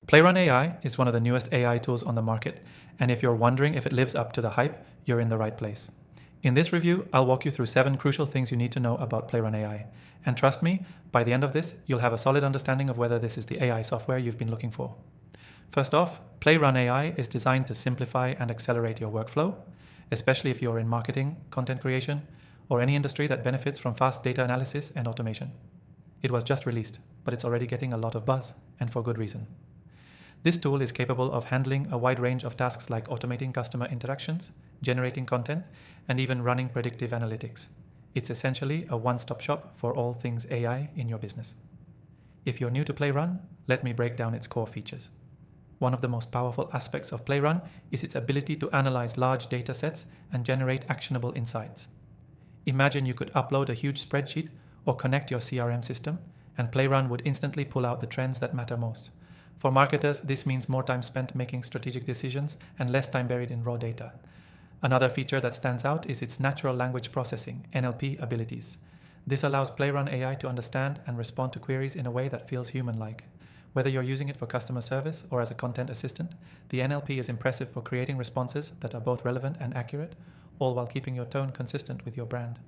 Playrun AI is one of the newest AI tools on the market, and if you're wondering if it lives up to the hype, you're in the right place. In this review, I'll walk you through 7 crucial things you need to know about Playrun AI. And trust me, by the end of this, you'll have a solid understanding of whether this is the AI software you've been looking for. First off, Playrun AI is designed to simplify and accelerate your workflow, especially if you're in marketing, content creation, or any industry that benefits from fast data analysis and automation. It was just released, but it's already getting a lot of buzz, and for good reason. This tool is capable of handling a wide range of tasks like automating customer interactions, generating content, and even running predictive analytics. It's essentially a one-stop shop for all things AI in your business. If you're new to Playrun, let me break down its core features. One of the most powerful aspects of Playrun is its ability to analyze large data sets and generate actionable insights. Imagine you could upload a huge spreadsheet or connect your CRM system, and Playrun would instantly pull out the trends that matter most. For marketers, this means more time spent making strategic decisions and less time buried in raw data. Another feature that stands out is its natural language processing, NLP, abilities. This allows Playrun AI to understand and respond to queries in a way that feels human-like. Whether you're using it for customer service or as a content assistant, the NLP is impressive for creating responses that are both relevant and accurate, all while keeping your tone consistent with your brand.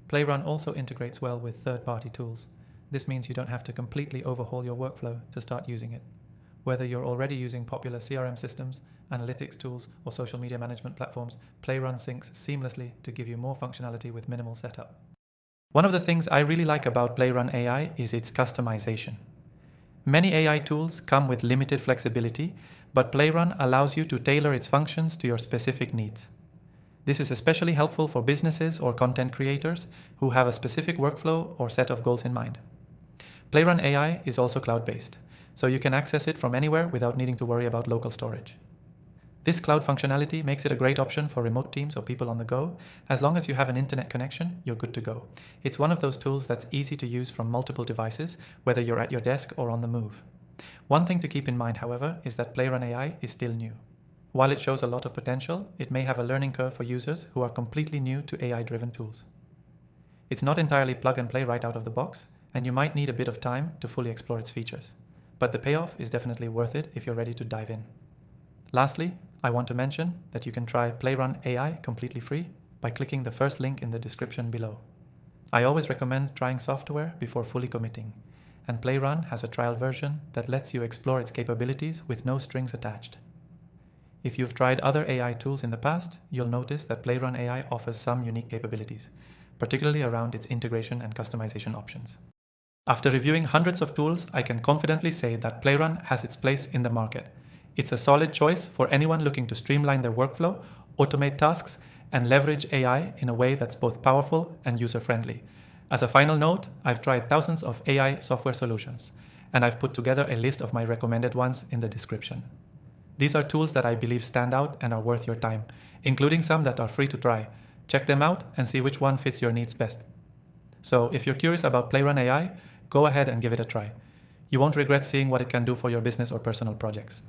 Playrun also integrates well with third-party tools. This means you don't have to completely overhaul your workflow to start using it. Whether you're already using popular CRM systems, analytics tools, or social media management platforms, Playrun syncs seamlessly to give you more functionality with minimal setup. One of the things I really like about Playrun AI is its customization. Many AI tools come with limited flexibility, but Playrun allows you to tailor its functions to your specific needs. This is especially helpful for businesses or content creators who have a specific workflow or set of goals in mind. Playrun AI is also cloud-based, so you can access it from anywhere without needing to worry about local storage. This cloud functionality makes it a great option for remote teams or people on the go. As long as you have an internet connection, you're good to go. It's one of those tools that's easy to use from multiple devices, whether you're at your desk or on the move. One thing to keep in mind, however, is that Playrun AI is still new. While it shows a lot of potential, it may have a learning curve for users who are completely new to AI-driven tools. It's not entirely plug and play right out of the box, and you might need a bit of time to fully explore its features. But the payoff is definitely worth it if you're ready to dive in. Lastly, I want to mention that you can try Playrun AI completely free by clicking the first link in the description below. I always recommend trying software before fully committing, and Playrun has a trial version that lets you explore its capabilities with no strings attached. If you've tried other AI tools in the past, you'll notice that Playrun AI offers some unique capabilities, particularly around its integration and customization options. After reviewing hundreds of tools, I can confidently say that Playrun has its place in the market. It's a solid choice for anyone looking to streamline their workflow, automate tasks, and leverage AI in a way that's both powerful and user-friendly. As a final note, I've tried thousands of AI software solutions, and I've put together a list of my recommended ones in the description. These are tools that I believe stand out and are worth your time, including some that are free to try. Check them out and see which one fits your needs best. So if you're curious about Playrun AI, go ahead and give it a try. You won't regret seeing what it can do for your business or personal projects.